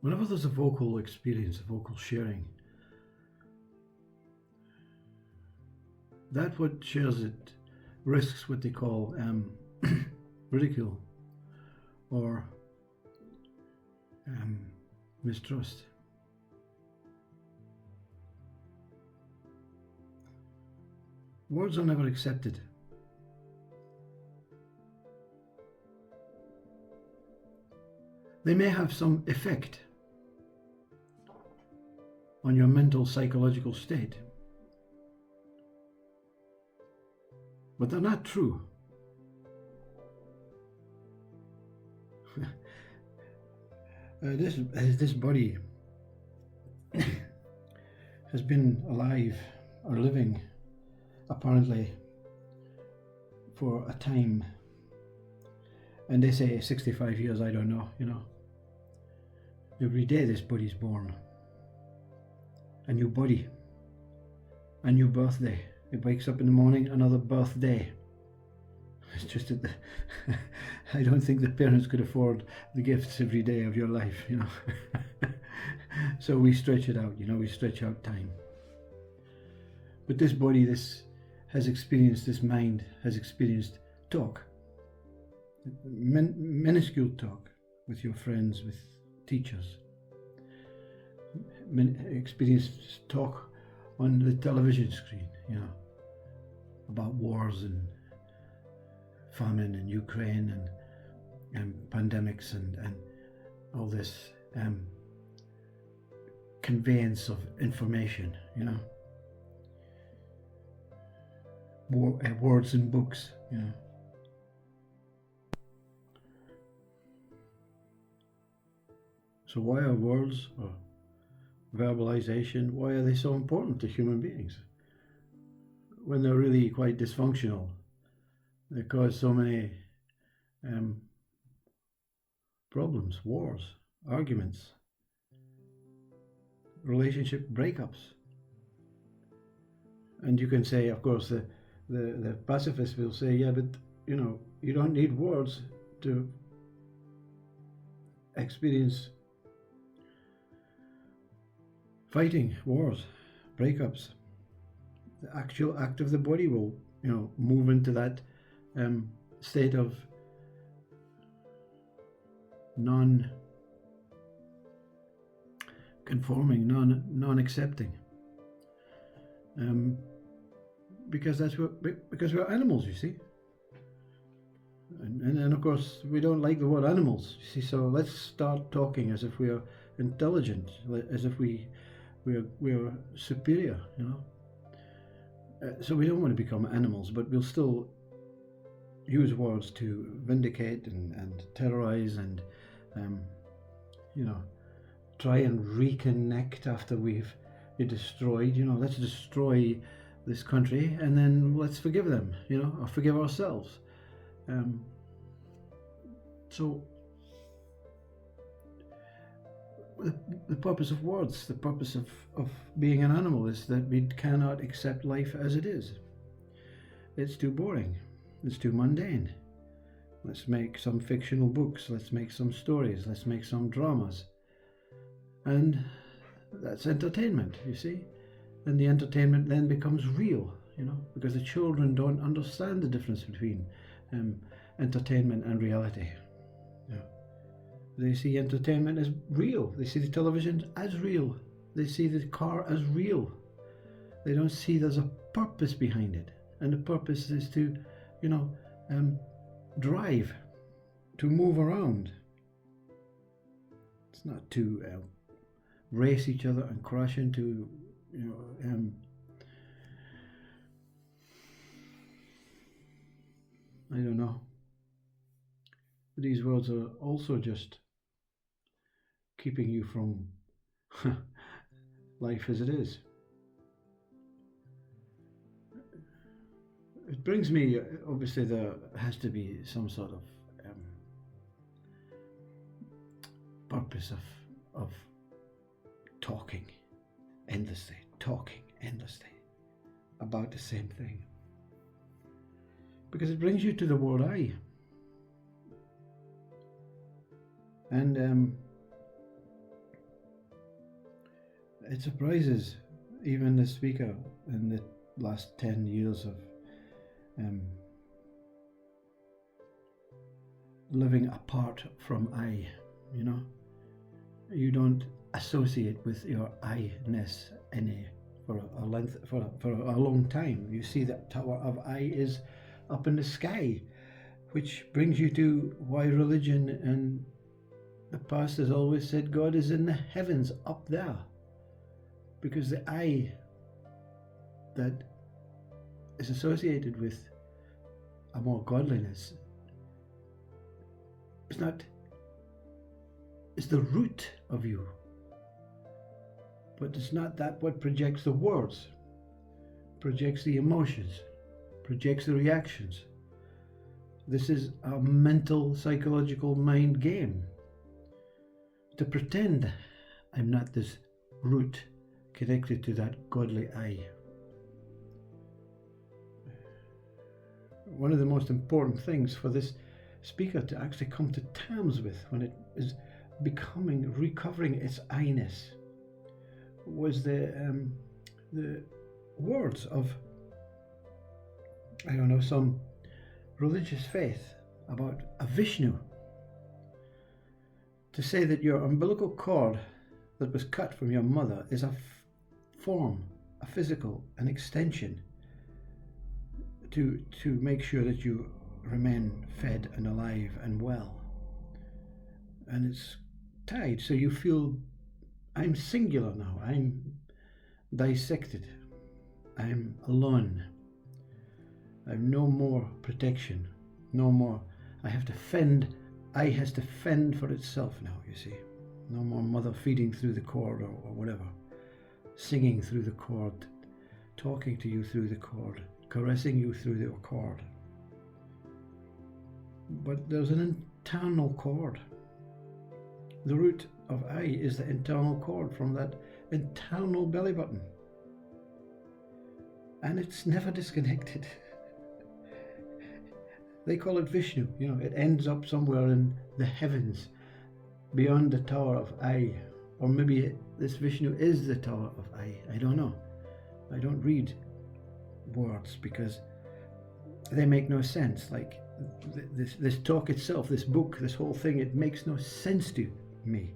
Whenever there's a vocal experience, a vocal sharing, that what shares it risks what they call ridicule or mistrust. Words are never accepted. They may have some effect on your mental psychological state, but they're not true. This body has been alive or living apparently for a time, and they say 65 years, I don't know, Every day this body's born. A new body, a new birthday. It wakes up in the morning, another birthday. It's just that I don't think the parents could afford the gifts every day of your life, So we stretch it out, we stretch out time. But this body, this mind has experienced talk, minuscule talk with your friends, with teachers, experienced talk on the television screen, about wars and famine in Ukraine and pandemics and all this conveyance of information, words in books, So why are words or verbalization, why are they so important to human beings when they're really quite dysfunctional? They cause so many problems, wars, arguments, relationship breakups. And you can say, of course, the pacifist will say, yeah, but you don't need words to experience fighting, wars, breakups. The actual act of the body will, move into that state of non-conforming, non-accepting. Because we're animals, you see. And of course, we don't like the word animals, you see. So let's start talking as if we are intelligent, as if we are superior, So we don't want to become animals, but we'll still use words to vindicate and terrorize and, try and reconnect after we've destroyed. Let's destroy this country and then let's forgive them, or forgive ourselves. So the purpose of words, the purpose of being an animal is that we cannot accept life as it is. It's too boring. It's too mundane. Let's make some fictional books. Let's make some stories. Let's make some dramas. And that's entertainment, you see. And the entertainment then becomes real, because the children don't understand the difference between entertainment and reality. They see entertainment as real. They see the television as real. They see the car as real. They don't see there's a purpose behind it. And the purpose is to, drive, to move around. It's not to race each other and crash into, I don't know. These words are also just keeping you from life as it is. It brings me, obviously there has to be some sort of purpose of talking endlessly about the same thing. Because it brings you to the word I. And it surprises even the speaker in the last 10 years of living apart from I, you know. You don't associate with your I-ness any for a long time. You see that Tower of I is up in the sky, which brings you to why religion and the past has always said God is in the heavens up there, because the I that is associated with a more godliness is the root of you, but it's not that what projects the words, projects the emotions, projects the reactions. This is a mental, psychological mind game to pretend I'm not this root connected to that godly I. One of the most important things for this speaker to actually come to terms with when it is recovering its I-ness was the words of, I don't know, some religious faith about a Vishnu. To say that your umbilical cord that was cut from your mother is a form, a physical, an extension to make sure that you remain fed and alive and well. And it's tied, so you feel, I'm singular now, I'm dissected, I'm alone, I've no more protection, no more, I have to fend, I has to fend for itself now, you see. No more mother feeding through the cord or whatever, singing through the cord, talking to you through the cord, caressing you through the cord. But there's an internal cord. The root of I is the internal cord from that internal belly button. And it's never disconnected. They call it Vishnu, you know, it ends up somewhere in the heavens, beyond the Tower of I. Or maybe this Vishnu is the Tower of I don't know. I don't read words because they make no sense. Like this talk itself, this book, this whole thing, it makes no sense to me,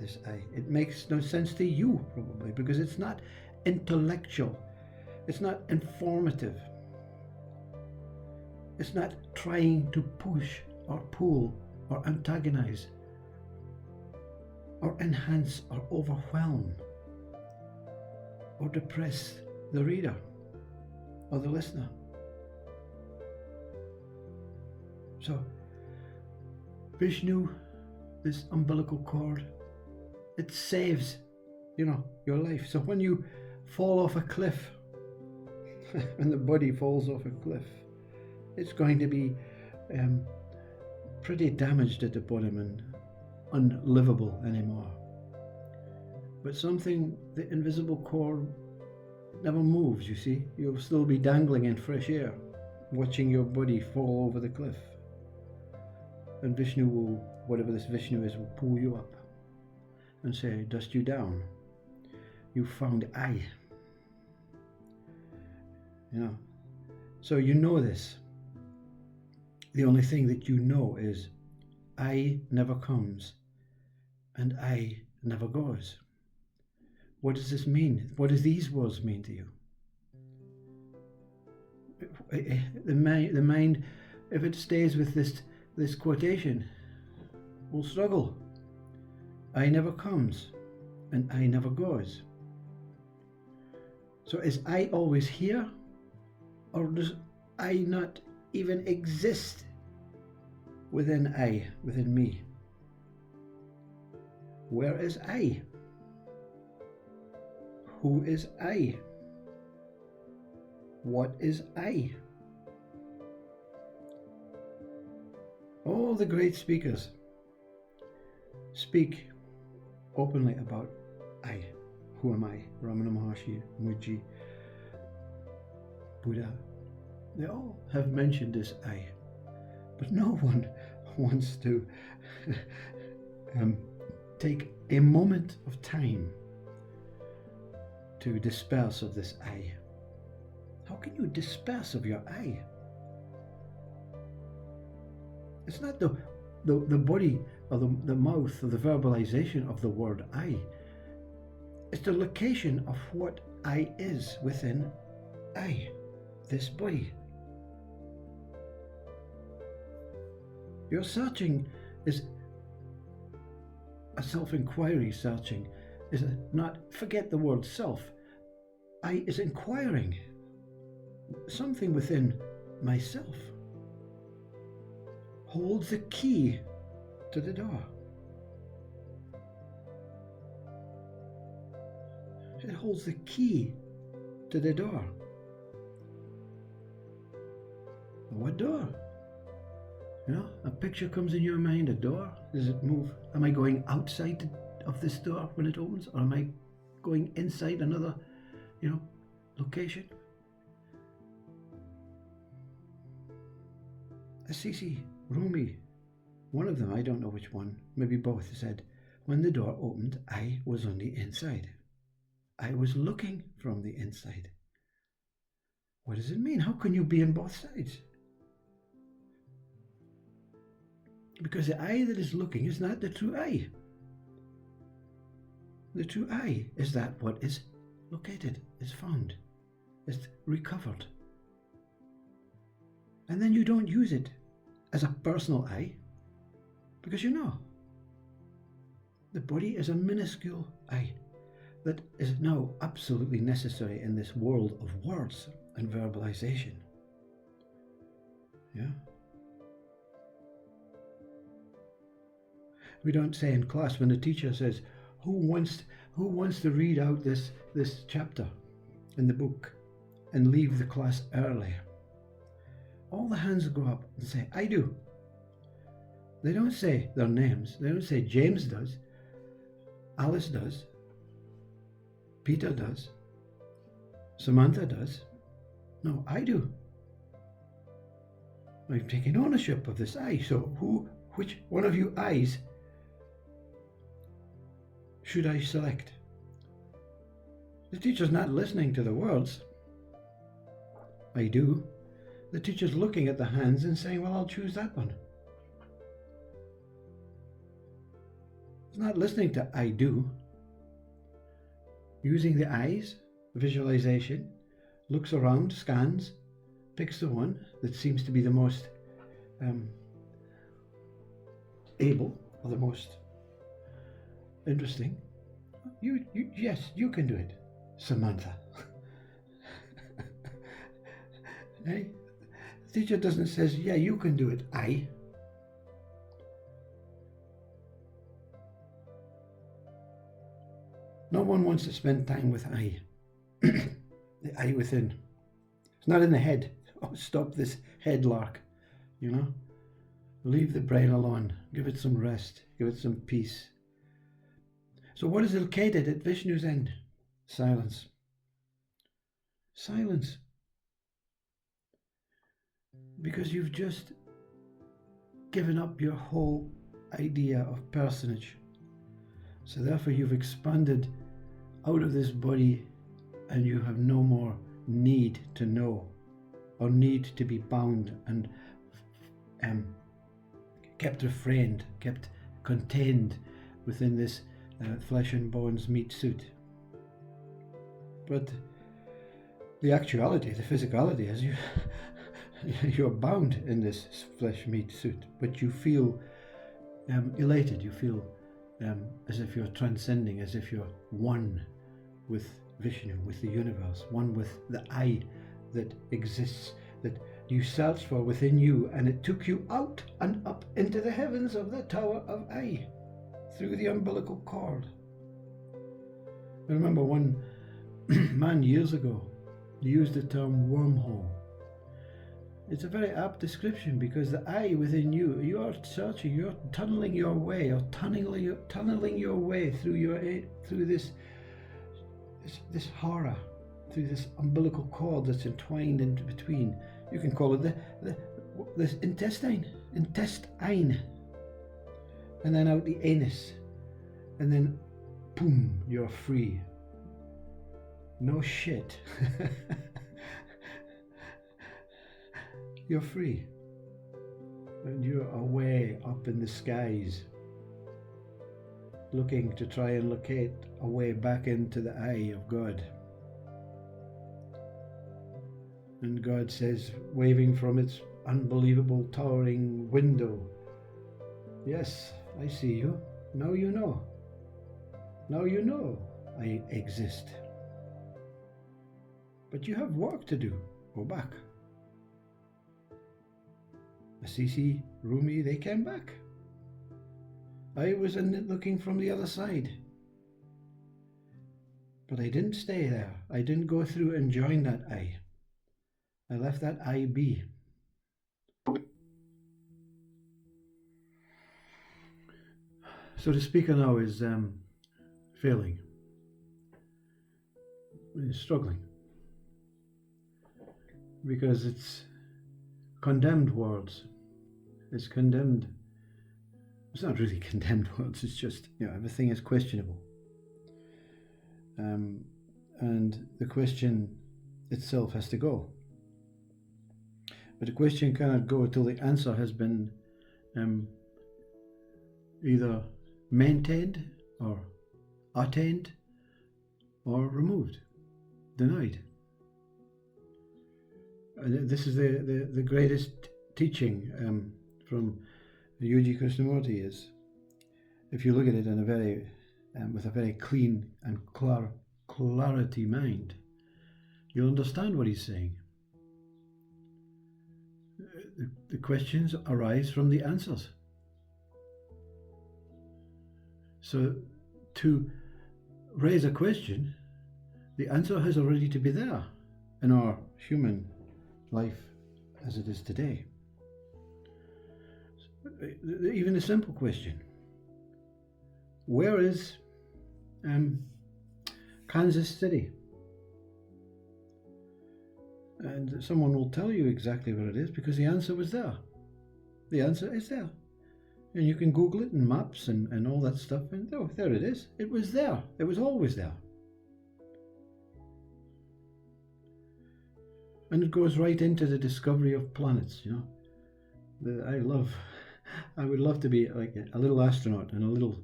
this I. It makes no sense to you probably because it's not intellectual, it's not informative, it's not trying to push or pull or antagonize or enhance or overwhelm or depress the reader or the listener. So Vishnu, this umbilical cord, it saves, you know, your life. So when you fall off a cliff, when the body falls off a cliff, it's going to be pretty damaged at the bottom and unlivable anymore. But something, the invisible cord never moves, you see. You'll still be dangling in fresh air, watching your body fall over the cliff. And Vishnu will, whatever this Vishnu is, will pull you up and say, dust you down. You found I. You know. So you know this. The only thing that you know is I never comes and I never goes. What does this mean? What does these words mean to you? The mind, if it stays with this quotation, will struggle. I never comes and I never goes. So is I always here, or does I not even exist within I, within me? Where is I? Who is I? What is I? All the great speakers speak openly about I. Who am I? Ramana Maharshi, Muji, Buddha. They all have mentioned this I. But no one wants to take a moment of time to disperse of this I. How can you disperse of your I? It's not the body or the mouth or the verbalization of the word I. It's the location of what I is within I, this body. Your searching is a self-inquiry searching. Is not, forget the word self. I is inquiring something within myself. Holds the key to the door. It holds the key to the door. What door? You know, a picture comes in your mind, a door. Does it move? Am I going outside of this door when it opens? Or am I going inside another, location? Assisi, Rumi, one of them, I don't know which one, maybe both, said, when the door opened, I was on the inside. I was looking from the inside. What does it mean? How can you be on both sides? Because the I that is looking is not the true I. The true I is that what is located, is found, is recovered. And then you don't use it as a personal I, because the body is a minuscule I that is now absolutely necessary in this world of words and verbalization. Yeah? We don't say in class when the teacher says, who wants to read out this chapter in the book and leave the class early? All the hands go up and say, I do. They don't say their names. They don't say James does, Alice does, Peter does, Samantha does. No, I do. I'm taking ownership of this I. So which one of you I's should I select? The teacher's not listening to the words. I do. The teacher's looking at the hands and saying, well, I'll choose that one. He's not listening to I do. Using the eyes, visualization, looks around, scans, picks the one that seems to be the most able or the most interesting. Yes, you can do it, Samantha. Hey, the teacher doesn't say, yeah, you can do it, I. No one wants to spend time with I. The I within. It's not in the head. Oh, stop this head lark, Leave the brain alone. Give it some rest. Give it some peace. So what is located at Vishnu's end? Silence. Silence. Because you've just given up your whole idea of personage. So therefore you've expanded out of this body and you have no more need to know or need to be bound and kept refrained, kept contained within this flesh and bones meat suit. But the actuality, the physicality is you're bound in this flesh meat suit, but you feel elated, you feel as if you're transcending, as if you're one with Vishnu, with the universe, one with the I that exists, that you searched for within you, and it took you out and up into the heavens of the Tower of I, through the umbilical cord. I remember one man years ago used the term wormhole. It's a very apt description because the I within you, you are searching, you're tunneling your way, or tunneling your way through this horror, through this umbilical cord that's entwined in between. You can call it this intestine, and then out the anus, and then boom, you're free. No shit. You're free. And you're away up in the skies, looking to try and locate a way back into the eye of God. And God says, waving from its unbelievable towering window, yes, I see you. Now you know. Now you know I exist. But you have work to do. Go back. Assisi, Rumi, they came back. I was in it looking from the other side. But I didn't stay there. I didn't go through and join that eye. I left that eye be. So the speaker now is failing. He's struggling. Because it's condemned words. It's condemned. It's not really condemned words, it's just, everything is questionable. And the question itself has to go. But the question cannot go until the answer has been either maintained or attained or removed, denied. And this is the greatest teaching from Yuji Krishnamurti is, if you look at it in a very with a very clean and clarity mind, you'll understand what he's saying. The questions arise from the answers. So to raise a question, the answer has already to be there in our human life as it is today. Even a simple question: where is Kansas City? And someone will tell you exactly where it is because the answer was there. The answer is there. And you can Google it in maps and all that stuff, and oh, there it is. It was there. It was always there. And it goes right into the discovery of planets, I would love to be like a little astronaut in a little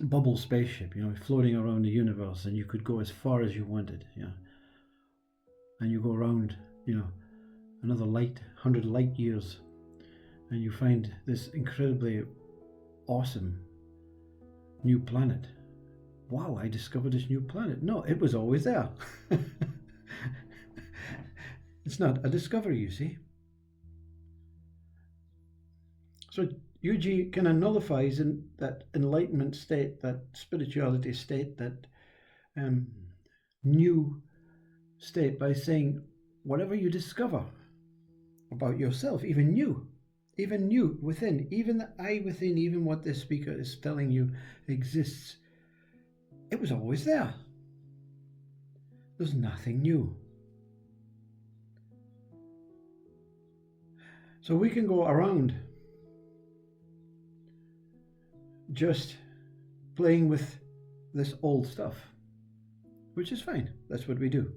bubble spaceship, floating around the universe, and you could go as far as you wanted, and you go around, another 100 light years, and you find this incredibly awesome new planet. Wow, I discovered this new planet. No, it was always there. It's not a discovery, you see. So Yuji kind of nullifies in that enlightenment state, that spirituality state, that new state by saying, whatever you discover about yourself, even you within, even the I within, even what this speaker is telling you exists, it was always there. There's nothing new. So we can go around just playing with this old stuff, which is fine. That's what we do.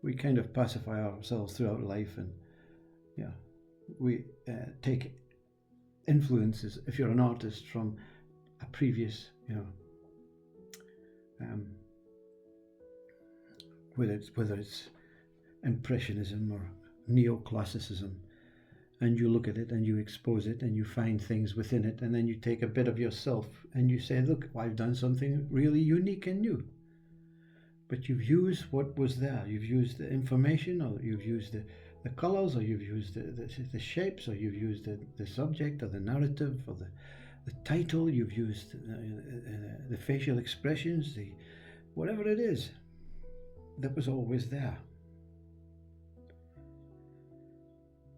We kind of pacify ourselves throughout life, and we take influences, if you're an artist, from a previous, whether it's impressionism or neoclassicism, and you look at it and you expose it and you find things within it, and then you take a bit of yourself and you say, look, I've done something really unique and new. But you've used what was there. You've used the information, or you've used the colors, or you've used the shapes, or you've used the subject or the narrative or the title. You've used the facial expressions, whatever it is that was always there.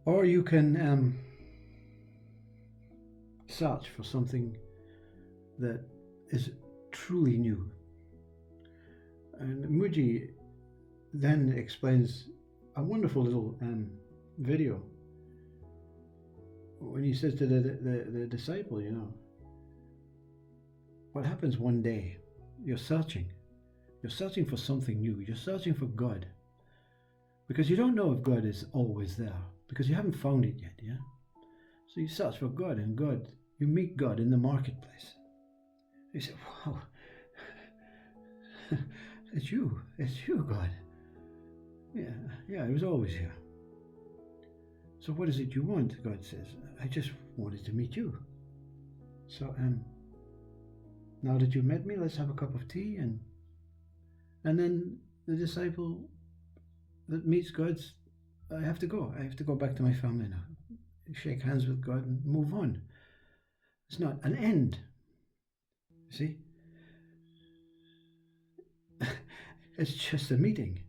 Or you can search for something that is truly new. And Muji then explains a wonderful little video when he says to the disciple, what happens one day? You're searching, You're searching for something new. You're searching for God. Because you don't know if God is always there. Because you haven't found it yet, yeah? So you search for God, and God, you meet God in the marketplace. You say, wow, it's you, God. Yeah, I was always here. So what is it you want? God says, I just wanted to meet you. So now that you've met me, let's have a cup of tea. And then the disciple that meets God's, I have to go back to my family now. Shake hands with God and move on. It's not an end. You see? It's just a meeting.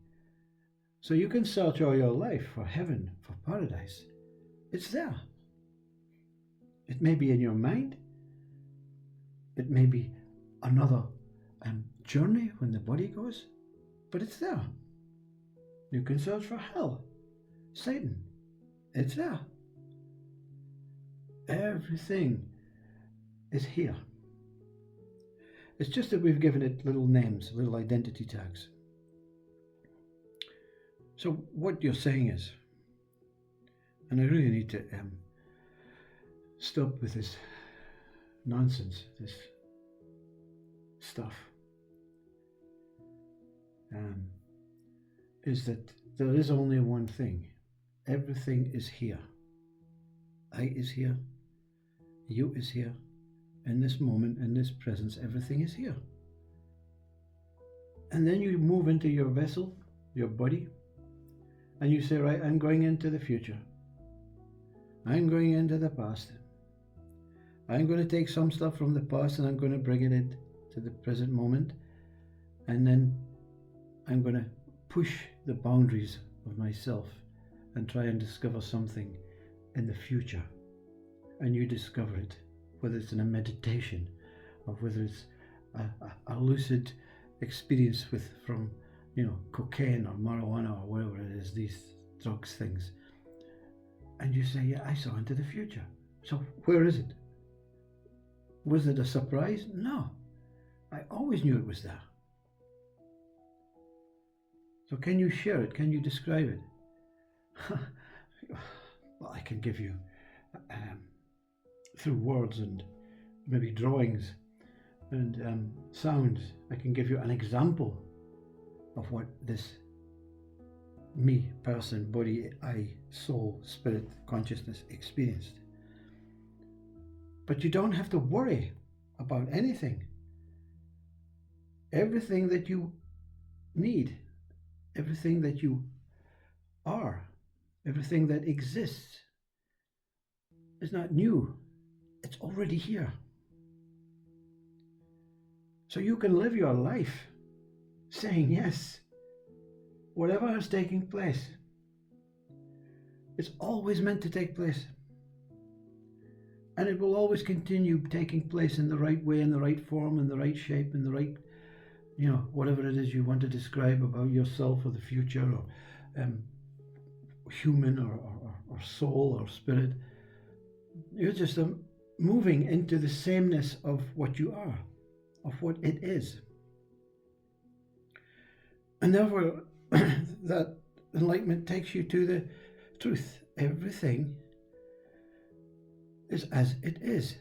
So you can search all your life for heaven, for paradise. It's there. It may be in your mind. It may be another journey when the body goes, but it's there. You can search for hell, Satan. It's there. Everything is here. It's just that we've given it little names, little identity tags. So what you're saying is, and I really need to stop with this nonsense, this stuff, is that there is only one thing. Everything is here. I is here. You is here. In this moment, in this presence, everything is here. And then you move into your vessel, your body, and you say, right, I'm going into the future. I'm going into the past. I'm going to take some stuff from the past and I'm going to bring it into the present moment. And then I'm going to push the boundaries of myself and try and discover something in the future. And you discover it, whether it's in a meditation or whether it's a lucid experience from cocaine or marijuana or whatever it is, these drugs things. And you say, yeah, I saw into the future. So where is it? Was it a surprise? No. I always knew it was there. So can you share it? Can you describe it? Well, I can give you, through words and maybe drawings and sounds, I can give you an example of what this me, person, body, I, soul, spirit, consciousness experienced. But you don't have to worry about anything. Everything that you need, everything that you are, everything that exists is not new. It's already here. So you can live your life saying yes. Whatever is taking place, it's always meant to take place. And it will always continue taking place in the right way, in the right form, in the right shape, in the right, whatever it is you want to describe about yourself or the future or human or soul or spirit. You're just moving into the sameness of what you are, of what it is. And therefore, that enlightenment takes you to the truth. Everything is as it is.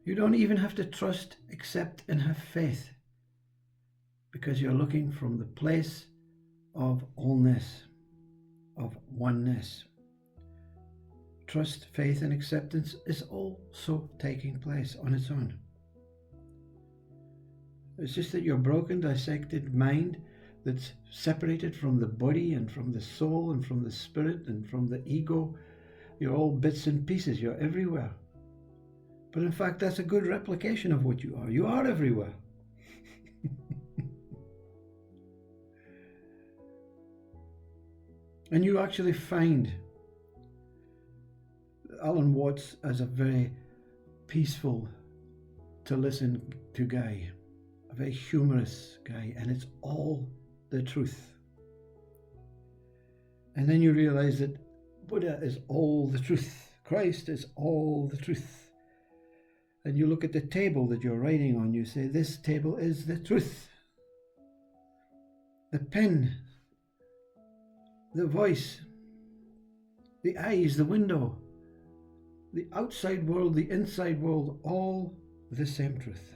You don't even have to trust, accept, and have faith, because you're looking from the place of allness, of oneness. Trust, faith, and acceptance is also taking place on its own. It's just that your broken, dissected mind that's separated from the body and from the soul and from the spirit and from the ego, you're all bits and pieces, you're everywhere. But in fact, that's a good replication of what you are. You are everywhere. And you actually find Alan Watts as a very peaceful to listen to guy, a very humorous guy, and it's all the truth. And then you realize that Buddha is all the truth. Christ is all the truth. and you look at the table that you're writing on, you say, this table is the truth. The pen, the voice, the eyes, the window, the outside world, the inside world, all the same truth.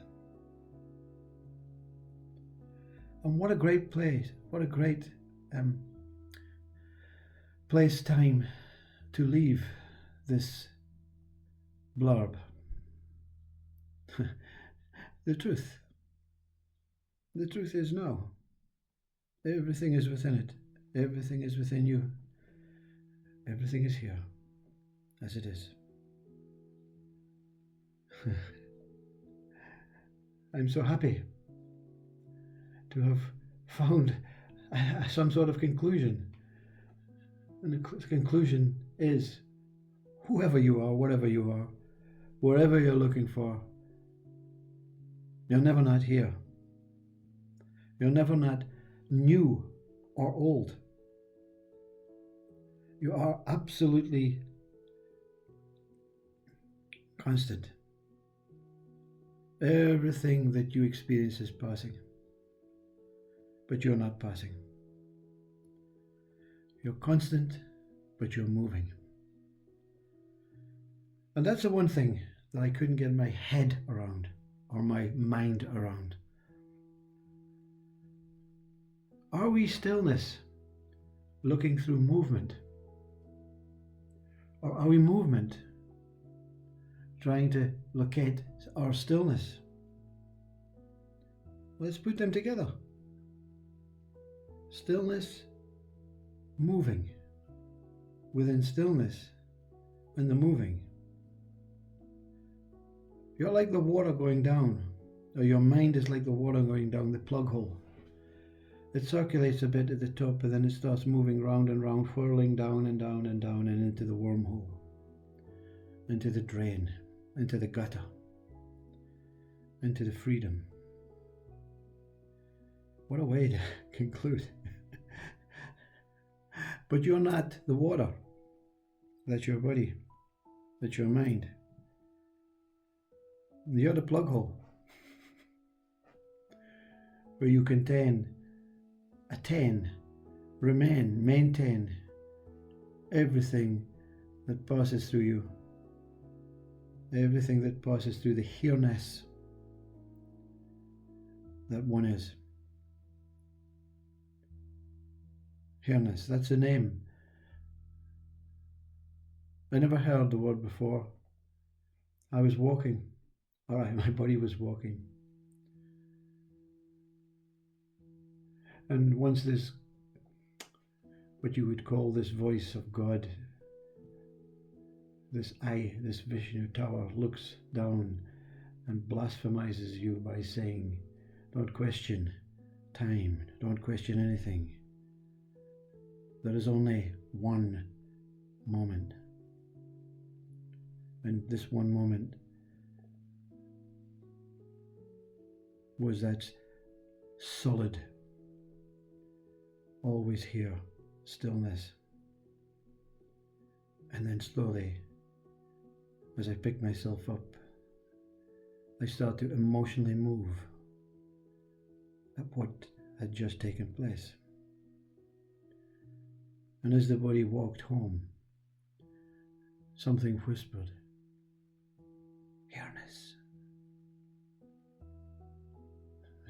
And what a great place, what a great place, time to leave this blurb. The truth. The truth is now. Everything is within it. Everything is within you. Everything is here, as it is. I'm so happy to have found some sort of conclusion. And the conclusion is, whoever you are, whatever you are, wherever you're looking for, you're never not here. You're never not new or old. You are absolutely constant. Everything that you experience is passing, but you're not passing. You're constant, but you're moving. And that's the one thing that I couldn't get my head around, or my mind around. Are we stillness looking through movement? Or are we movement trying to locate our stillness? Let's put them together. Stillness, moving. Within stillness and the moving. You're like the water going down, or your mind is like the water going down the plug hole. It circulates a bit at the top, and then it starts moving round and round, whirling down and down and down and into the wormhole, into the drain, into the gutter, into the freedom. What a way to conclude. But you're not the water. That's your body. That's your mind. You're the plug hole, where you contain, attain, remain, maintain everything that passes through you, everything that passes through the Hereness that one is. Hereness, that's the name. I never heard the word before. I was walking. Alright, my body was walking. And once this, what you would call this voice of God, this eye, this Vishnu tower, looks down and blasphemizes you by saying, don't question time, don't question anything. There is only one moment. And this one moment was that solid, always here, stillness. And then slowly, as I pick myself up, I start to emotionally move at what had just taken place. And as the body walked home, something whispered, Hereness.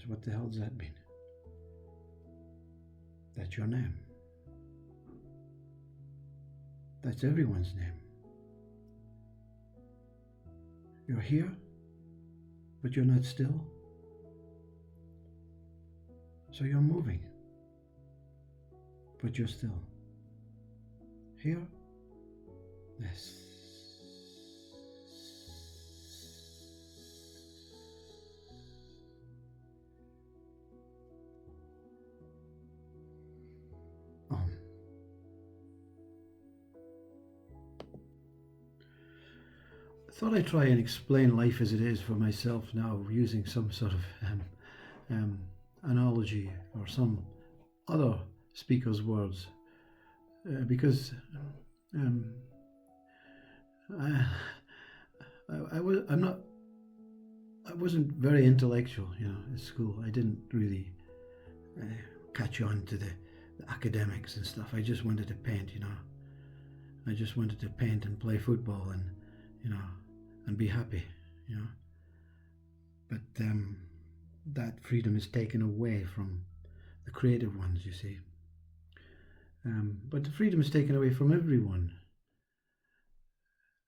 What the hell does that mean? That's your name. That's everyone's name. You're here, but you're not still. So you're moving, but you're still. Here, yes. I thought I'd try and explain life as it is for myself now, using some sort of analogy or some other speaker's words, because I'm not I wasn't very intellectual, at school. I didn't really catch on to the academics and stuff. I just wanted to paint, I just wanted to paint and play football and, and be happy, But that freedom is taken away from the creative ones, you see. But the freedom is taken away from everyone.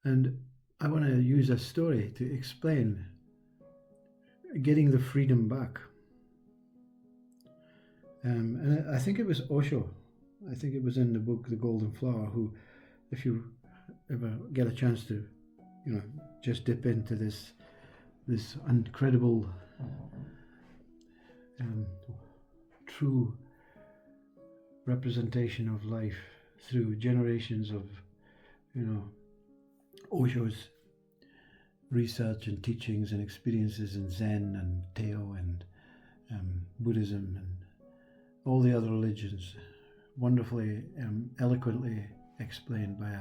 And I want to use a story to explain getting the freedom back. And I think it was Osho, I think it was in the book The Golden Flower, who, if you ever get a chance to, just dip into this incredible, true representation of life through generations of, Osho's research and teachings and experiences in Zen and Tao and Buddhism and all the other religions, wonderfully, eloquently explained by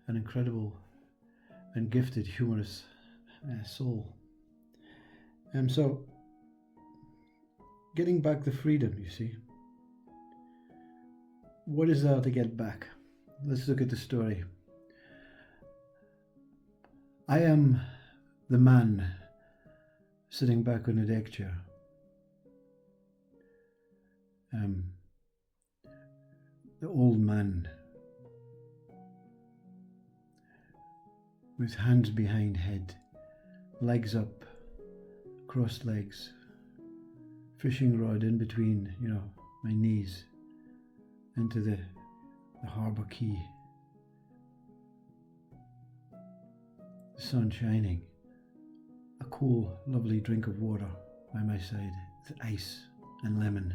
an incredible and gifted, humorous soul. So, getting back the freedom, you see. What is there to get back? Let's look at the story. I am the man sitting back on a deck chair. The old man with hands behind head, legs up, crossed legs, fishing rod in between, my knees, into the harbour quay. The sun shining, a cool, lovely drink of water by my side, with ice and lemon.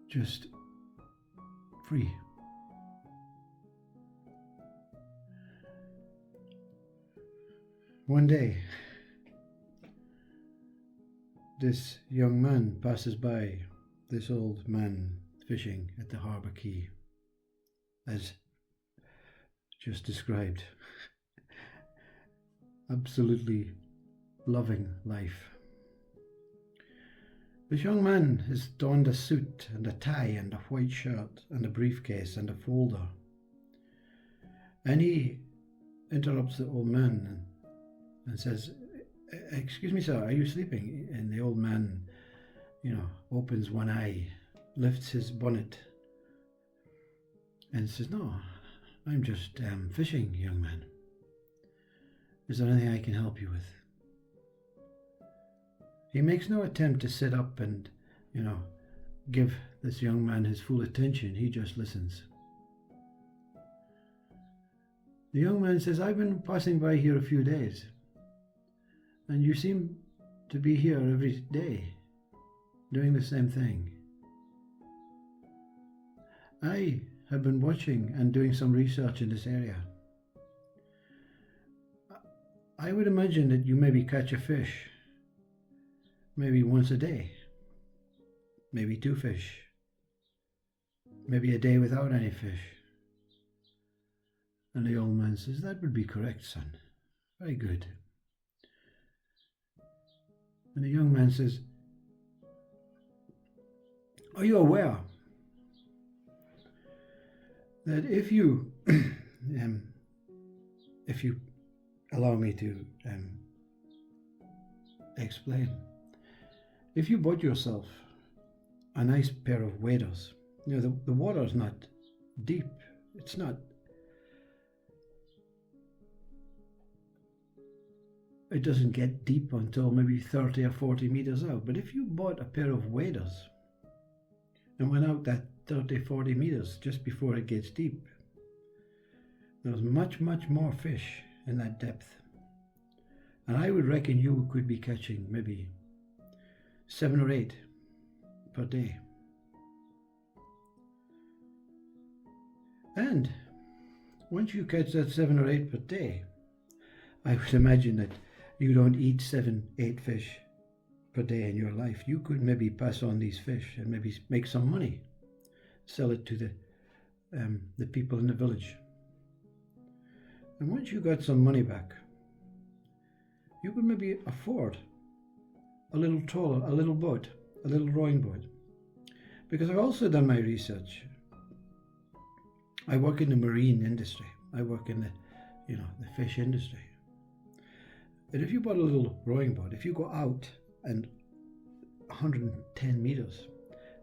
Just free. One day, this young man passes by this old man fishing at the harbour quay, as just described. Absolutely loving life. This young man has donned a suit and a tie and a white shirt and a briefcase and a folder. And he interrupts the old man and says, "Excuse me, sir, are you sleeping?" And the old man, opens one eye, lifts his bonnet, and says, "No, I'm just fishing, young man. Is there anything I can help you with?" He makes no attempt to sit up and, give this young man his full attention. He just listens. The young man says, "I've been passing by here a few days, and you seem to be here every day, doing the same thing. I have been watching and doing some research in this area. I would imagine that you maybe catch a fish, maybe once a day, maybe 2 fish, maybe a day without any fish." And the old man says, "That would be correct, son. Very good." And the young man says, "Are you aware that if you allow me to explain, if you bought yourself a nice pair of waders, the water is not deep, it doesn't get deep until maybe 30 or 40 meters out, but if you bought a pair of waders and went out that 30, 40 meters just before it gets deep, there's much, much more fish in that depth. And I would reckon you could be catching maybe 7 or 8 per day. And once you catch that 7 or 8 per day, I would imagine that you don't eat 7, 8 fish per day in your life. You could maybe pass on these fish and maybe make some money, sell it to the people in the village. And once you got some money back, you could maybe afford a little trawler, a little boat, a little rowing boat. Because I've also done my research. I work in the marine industry. I work in the fish industry. And if you bought a little rowing boat, if you go out and 110 meters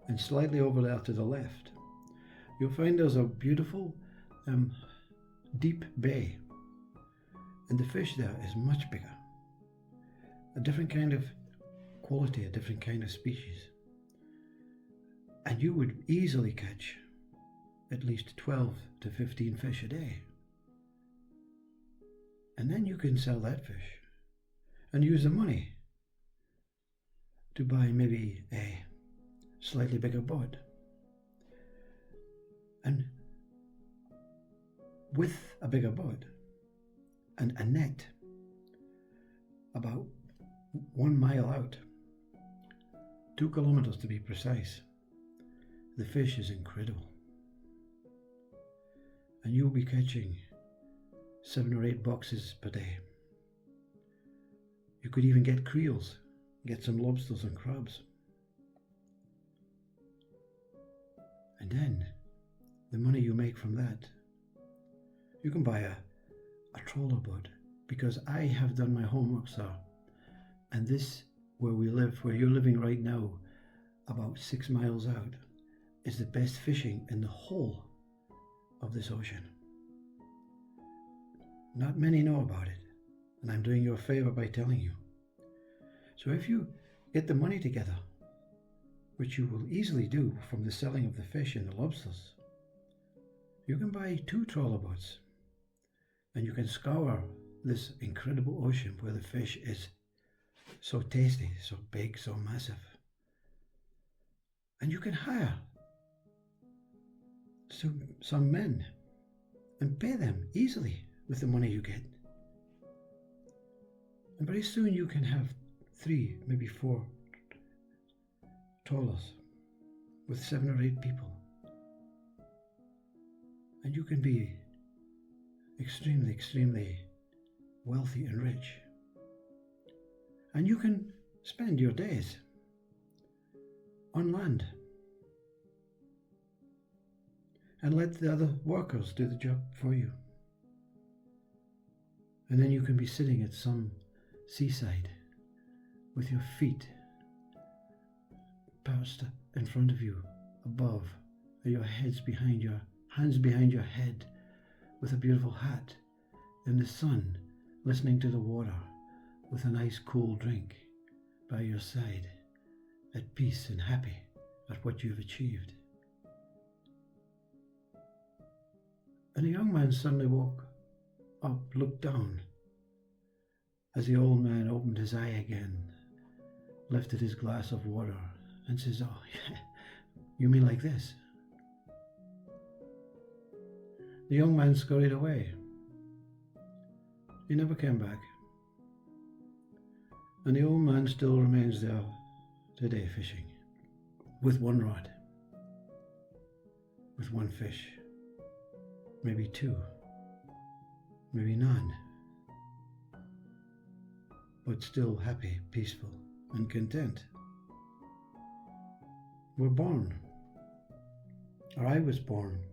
and slightly over there to the left, you'll find there's a beautiful deep bay. And the fish there is much bigger. A different kind of quality, a different kind of species. And you would easily catch at least 12 to 15 fish a day. And then you can sell that fish and use the money to buy maybe a slightly bigger boat. And with a bigger boat and a net about 1 mile out, 2 kilometers to be precise, the fish is incredible. And you'll be catching 7 or 8 boxes per day. You could even get creels, get some lobsters and crabs. And then the money you make from that, you can buy a trawler boat, because I have done my homework, sir. And this, where we live, where you're living right now, about 6 miles out, is the best fishing in the whole of this ocean. Not many know about it, and I'm doing you a favor by telling you. So if you get the money together, which you will easily do from the selling of the fish and the lobsters, you can buy 2 trawler boats, and you can scour this incredible ocean where the fish is so tasty, so big, so massive. And you can hire some men and pay them easily with the money you get. And very soon you can have 3, maybe 4 trawlers with 7 or 8 people. And you can be extremely, extremely wealthy and rich. And you can spend your days on land and let the other workers do the job for you. And then you can be sitting at some seaside with your feet perched in front of you, above, or your hands behind your head, with a beautiful hat in the sun, listening to the water, with a nice cool drink by your side, at peace and happy at what you've achieved. And the young man suddenly woke up, looked down, as the old man opened his eye again, lifted his glass of water, and says, "Oh, you mean like this?" The young man scurried away. He never came back. And the old man still remains there today fishing, with 1 rod, with 1 fish, maybe 2, maybe none, but still happy, peaceful, and content. We're born, or I was born,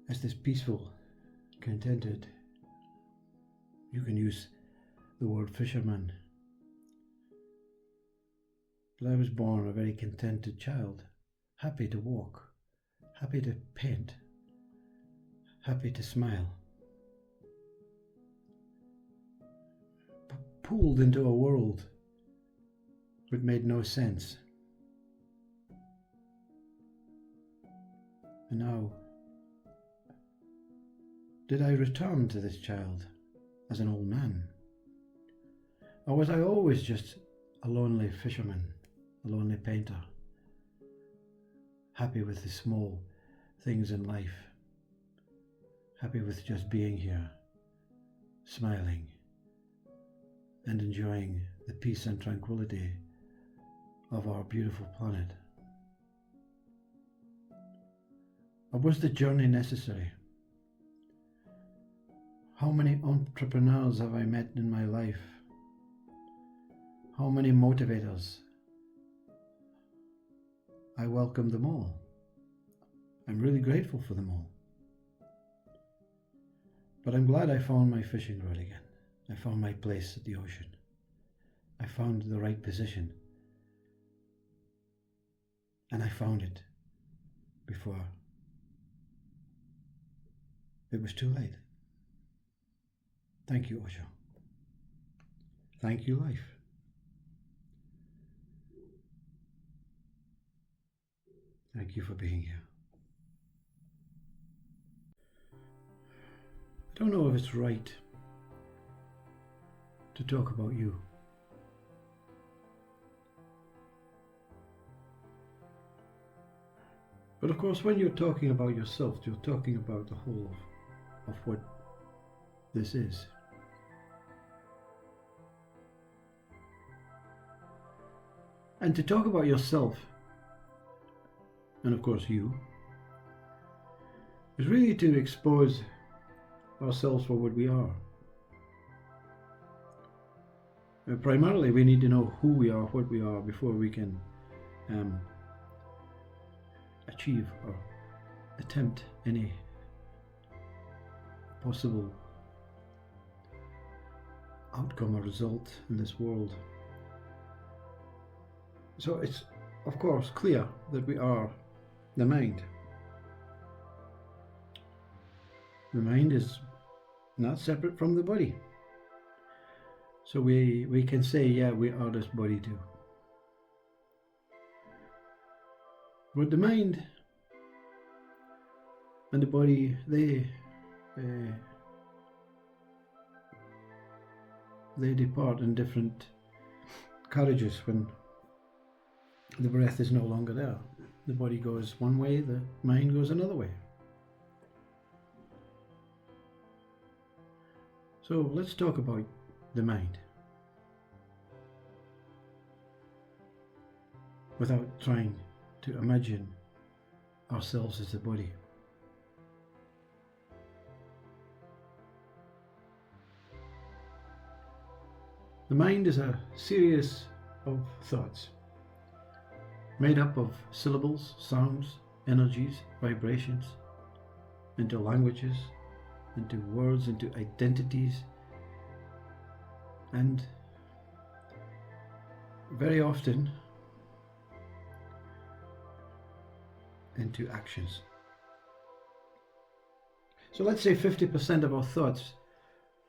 as this peaceful, contented, you can use the word fisherman, but I was born a very contented child, happy to walk, happy to paint, happy to smile, pulled into a world that made no sense. And now, did I return to this child as an old man? Or was I always just a lonely fisherman, a lonely painter, happy with the small things in life, happy with just being here, smiling, and enjoying the peace and tranquility of our beautiful planet? Or was the journey necessary? How many entrepreneurs have I met in my life? How many motivators? I welcome them all. I'm really grateful for them all. But I'm glad I found my fishing rod again. I found my place at the ocean. I found the right position. And I found it before it was too late. Thank you, Osho. Thank you, life. Thank you for being here. I don't know if it's right to talk about you. But of course, when you're talking about yourself, you're talking about the whole of what this is. And to talk about yourself, and of course you, is really to expose ourselves for what we are. Primarily, we need to know who we are, what we are, before we can achieve or attempt any possible outcome or result in this world. So it's, of course, clear that we are the mind. The mind is not separate from the body. So we can say, yeah, we are this body too. But the mind and the body, they depart in different carriages when the breath is no longer there. The body goes one way, the mind goes another way. So let's talk about the mind, without trying to imagine ourselves as the body. The mind is a series of thoughts made up of syllables, sounds, energies, vibrations, into languages, into words, into identities, and very often into actions. So let's say 50% of our thoughts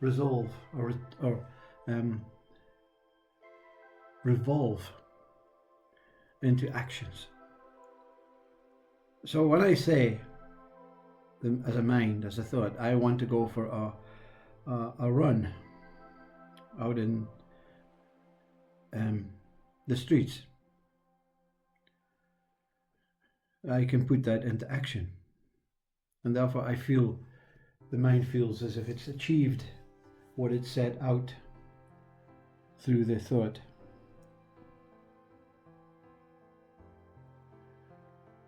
revolve into actions. So when I say, as a mind, as a thought, I want to go for a run out in the streets, I can put that into action, and therefore I feel, the mind feels as if it's achieved what it set out through the thought.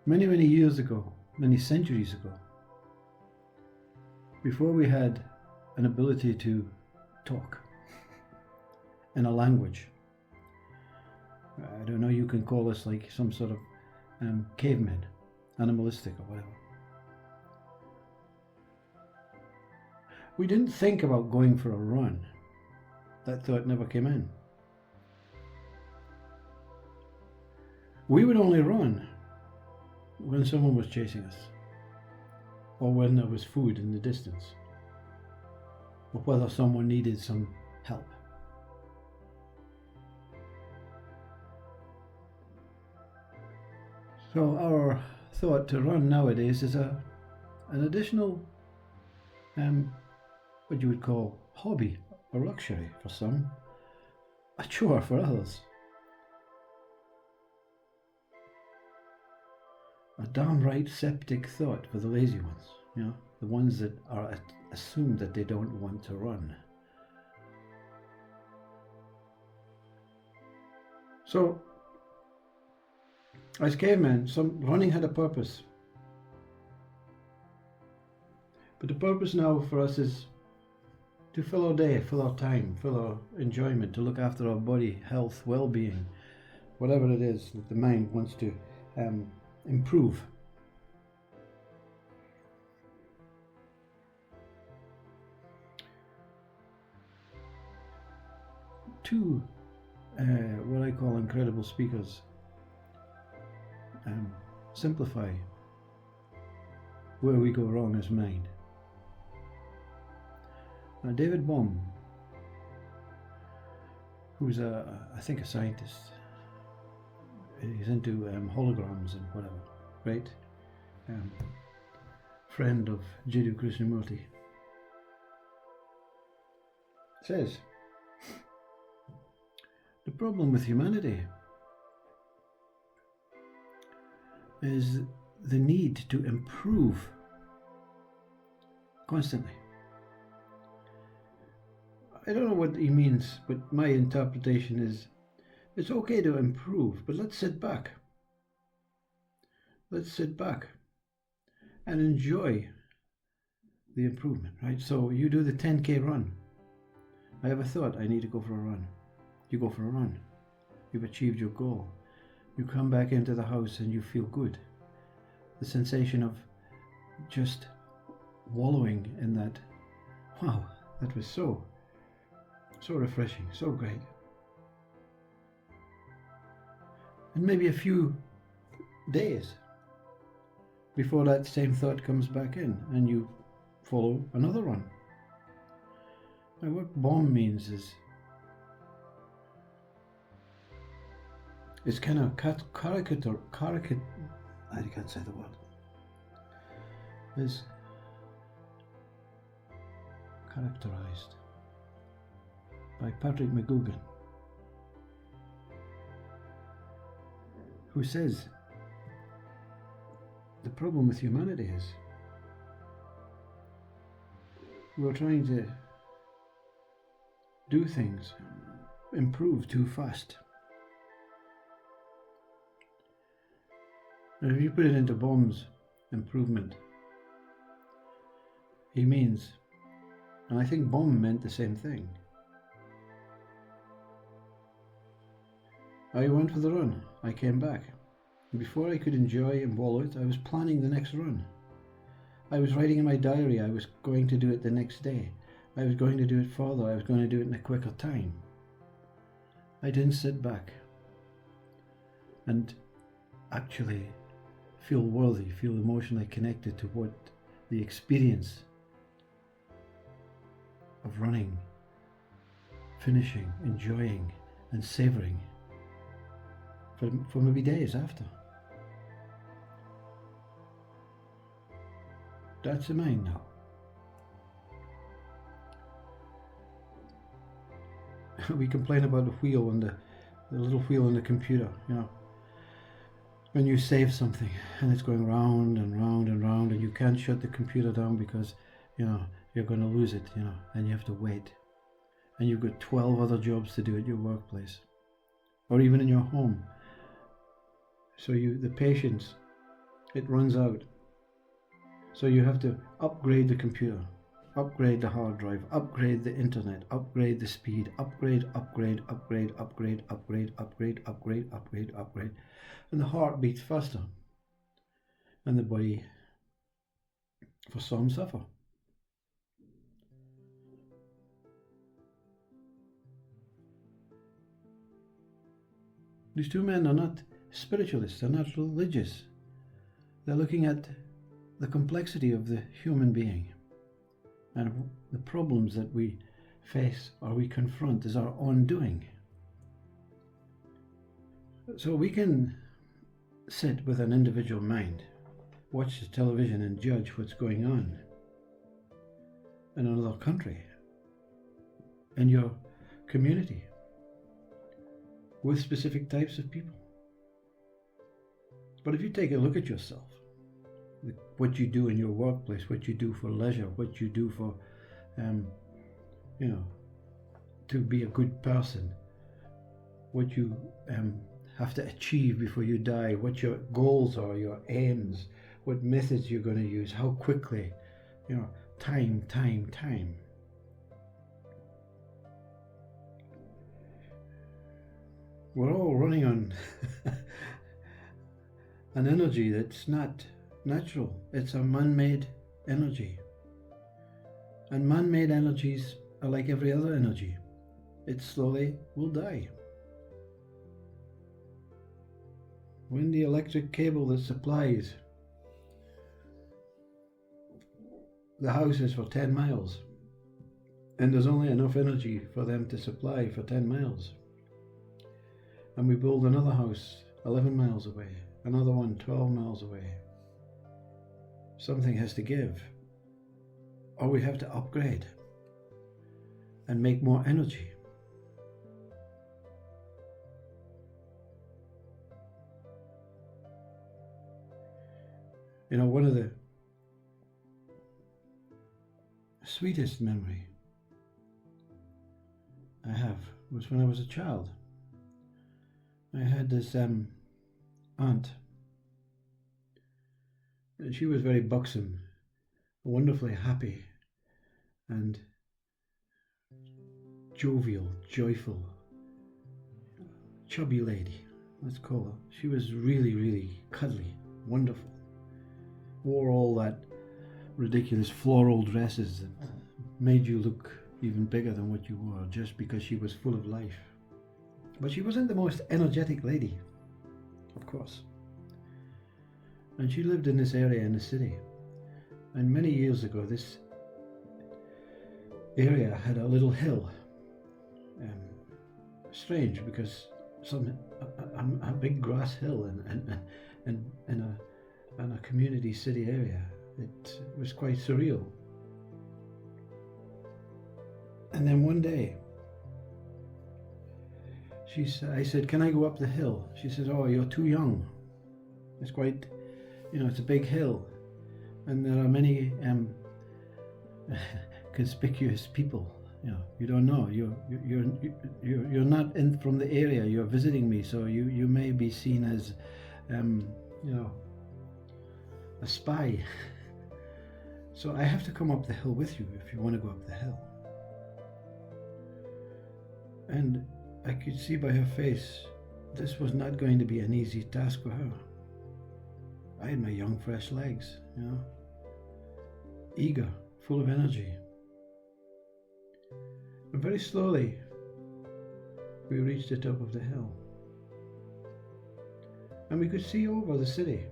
Many, many years ago, many centuries ago, before we had an ability to talk in a language, I don't know, you can call us like some sort of cavemen, animalistic or whatever. We didn't think about going for a run. That thought never came in. We would only run when someone was chasing us, or when there was food in the distance, or whether someone needed some help. So our thought to run nowadays is an additional, what you would call hobby or luxury for some, a chore for others. A downright septic thought for the lazy ones, the ones that are assumed that they don't want to run. So, as cavemen, running had a purpose. But the purpose now for us is to fill our day, fill our time, fill our enjoyment, to look after our body, health, well-being, whatever it is that the mind wants to improve. Two what I call incredible speakers simplify where we go wrong as mind. Now, David Bohm, who's I think a scientist, he's into holograms and whatever, right? Friend of Jiddu Krishnamurti, says the problem with humanity is the need to improve constantly. I don't know what he means, but my interpretation is it's okay to improve, but let's sit back. Let's sit back and enjoy the improvement, right? So you do the 10K run. I have a thought, I need to go for a run. You go for a run. You've achieved your goal. You come back into the house and you feel good. The sensation of just wallowing in that, wow, that was so refreshing, so great. And maybe a few days before that same thought comes back in and you follow another run. Now what Bohm means is it's kind of caricature, I can't say the word. Is characterized by Patrick McGugan, who says the problem with humanity is we're trying to do things, improve too fast. Now, if you put it into Bohm's improvement, he means, and I think Bohm meant the same thing. I went for the run, I came back. And before I could enjoy and wallow it, I was planning the next run. I was writing in my diary I was going to do it the next day. I was going to do it further, I was going to do it in a quicker time. I didn't sit back and actually feel worthy, feel emotionally connected to what the experience of running, finishing, enjoying and savouring for maybe days after. That's the mind now. We complain about the wheel and the little wheel in the computer, you know. When you save something and it's going round and round and round and you can't shut the computer down because, you know, you're going to lose it, you know, and you have to wait. And you've got 12 other jobs to do at your workplace or even in your home. So the patience, it runs out. So you have to upgrade the computer, upgrade the hard drive, upgrade the internet, upgrade the speed, upgrade. And the heart beats faster. And the body, for some, suffer. These two men are not spiritualists, they're not religious. They're looking at the complexity of the human being and the problems that we face or we confront is our own doing. So we can sit with an individual mind, watch the television and judge what's going on in another country, in your community, with specific types of people. But if you take a look at yourself, what you do in your workplace, what you do for leisure, what you do for, you know, to be a good person, what you have to achieve before you die, what your goals are, your aims, what methods you're going to use, how quickly, you know, time. We're all running on an energy that's not natural. It's a man-made energy. And man-made energies are like every other energy. It slowly will die. When the electric cable that supplies the houses for 10 miles, and there's only enough energy for them to supply for 10 miles, and we build another house 11 miles away, another one 12 miles away, something has to give, or we have to upgrade and make more energy. You know, one of the sweetest memory I have was when I was a child. I had this aunt. She was very buxom, wonderfully happy and jovial, joyful, chubby lady, let's call her. She was really, really cuddly, wonderful. Wore all that ridiculous floral dresses that made you look even bigger than what you were just because she was full of life. But she wasn't the most energetic lady, of course. And she lived in this area in the city. And many years ago, this area had a little hill. Strange, because a big grass hill in a community city area. It was quite surreal. And then one day, I said, "Can I go up the hill?" She said, "Oh, you're too young. It's quite, it's a big hill, and there are many conspicuous people. You don't know. You're not from the area. You're visiting me, so you may be seen as, a spy. So I have to come up the hill with you if you want to go up the hill." And I could see by her face this was not going to be an easy task for her. I had my young, fresh legs, eager, full of energy. And very slowly, we reached the top of the hill. And we could see over the city.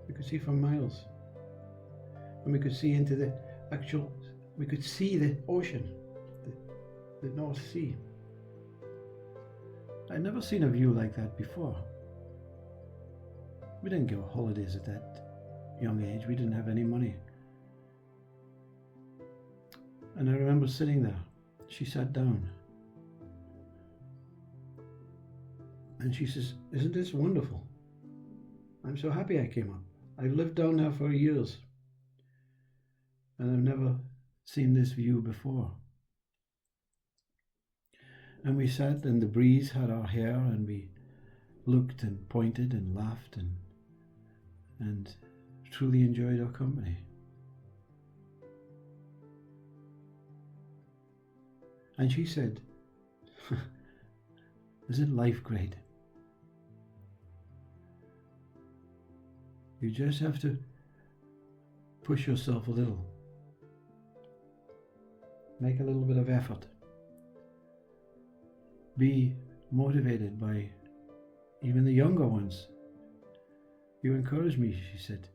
We could see for miles. And we could see into we could see the ocean, the North Sea. I'd never seen a view like that before. We didn't go holidays at that young age. We didn't have any money. And I remember sitting there. She sat down. And she says, "Isn't this wonderful? I'm so happy I came up. I've lived down there for years. And I've never seen this view before." And we sat, and the breeze had our hair, and we looked and pointed and laughed and truly enjoyed our company. And she said, "Isn't life great? You just have to push yourself a little. Make a little bit of effort. Be motivated by even the younger ones. You encourage me," she said.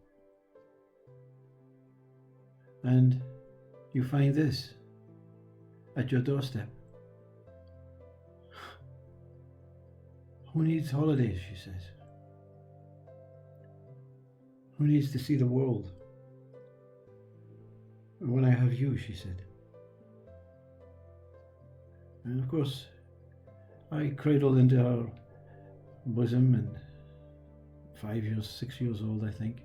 "And you find this at your doorstep. Who needs holidays?" she says. "Who needs to see the world when I have you?" she said. And of course, I cradled into her bosom, and 6 years old, I think,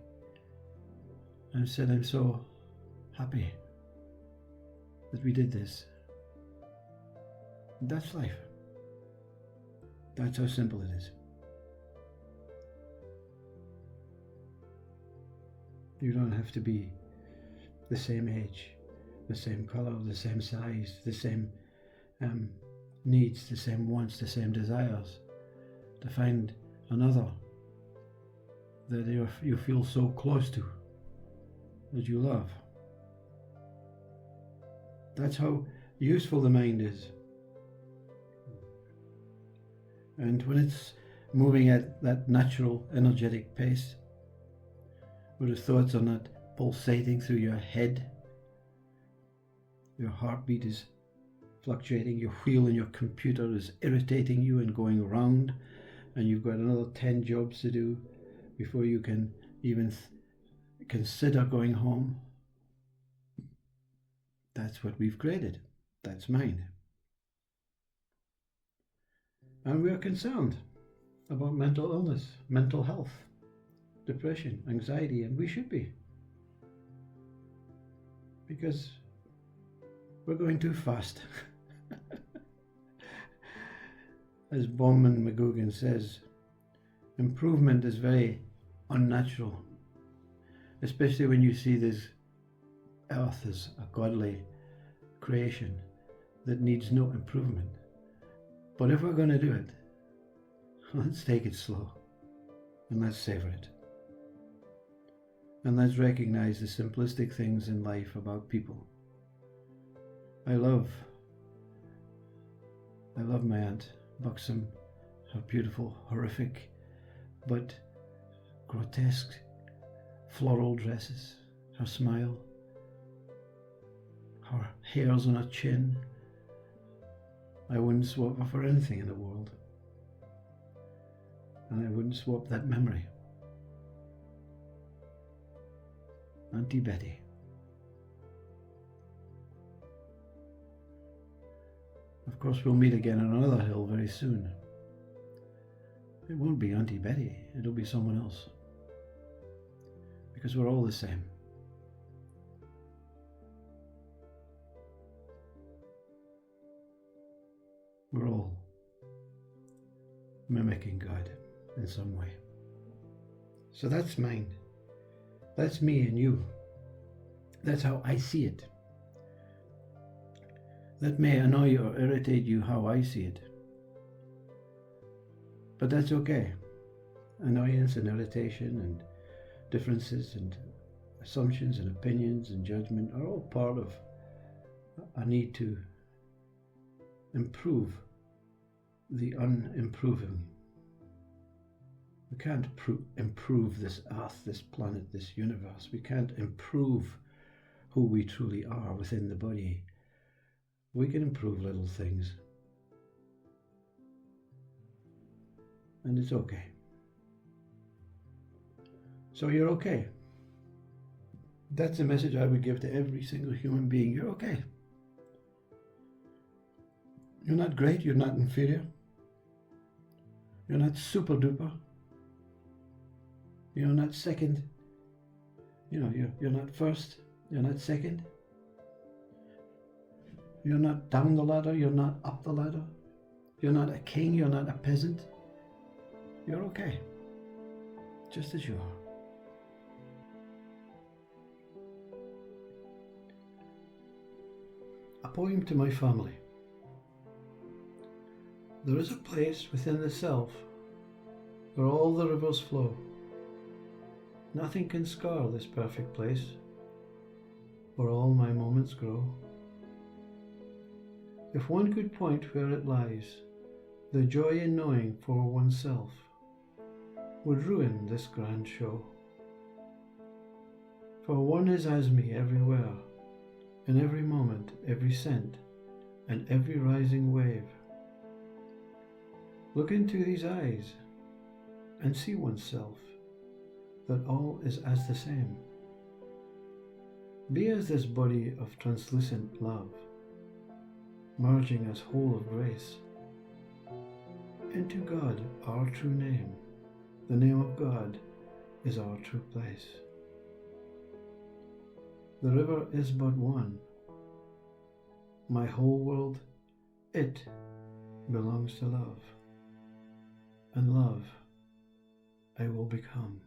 and said, "I'm so happy that we did this." And that's life. That's how simple it is. You don't have to be the same age, the same color, the same size, the same needs, the same wants, the same desires. to find another that you feel so close to, that you love. That's how useful the mind is. And when it's moving at that natural, energetic pace, where the thoughts are not pulsating through your head, your heartbeat is fluctuating, your wheel in your computer is irritating you and going around, and you've got another 10 jobs to do before you can even consider going home. That's what we've created. That's mind. And we are concerned about mental illness, mental health, depression, anxiety, and we should be. Because we're going too fast. As Bowman McGugan says, improvement is very unnatural, especially when you see this earth as a godly creation that needs no improvement. But if we're going to do it, let's take it slow and let's savor it. And let's recognize the simplistic things in life about people. I love my aunt, buxom, her beautiful, horrific, but grotesque floral dresses, her smile, her hairs on her chin. I wouldn't swap her for anything in the world. And I wouldn't swap that memory. Auntie Betty. Of course, we'll meet again on another hill very soon. It won't be Auntie Betty, it'll be someone else. Because we're all the same. We're all mimicking God in some way. So that's mine. That's me and you. That's how I see it. That may annoy or irritate you how I see it. But that's okay. Annoyance and irritation and differences and assumptions and opinions and judgment are all part of a need to improve the unimproving. We can't improve this earth, this planet, this universe. We can't improve who we truly are within the body. We can improve little things. And it's okay. So you're okay. That's the message I would give to every single human being. You're okay. You're not great, you're not inferior. You're not super duper. You're not second. You're not first. You're not second. You're not down the ladder. You're not up the ladder. You're not a king. You're not a peasant. You're okay. Just as you are. A poem to my family. There is a place within the self where all the rivers flow. Nothing can scar this perfect place where all my moments grow. If one could point where it lies, the joy in knowing for oneself would ruin this grand show. For one is as me everywhere, in every moment, every scent, and every rising wave. Look into these eyes and see oneself, that all is as the same. Be as this body of translucent love, merging as whole of grace. Into God, our true name, the name of God is our true place. The river is but one. My whole world, it belongs to love. And love I will become.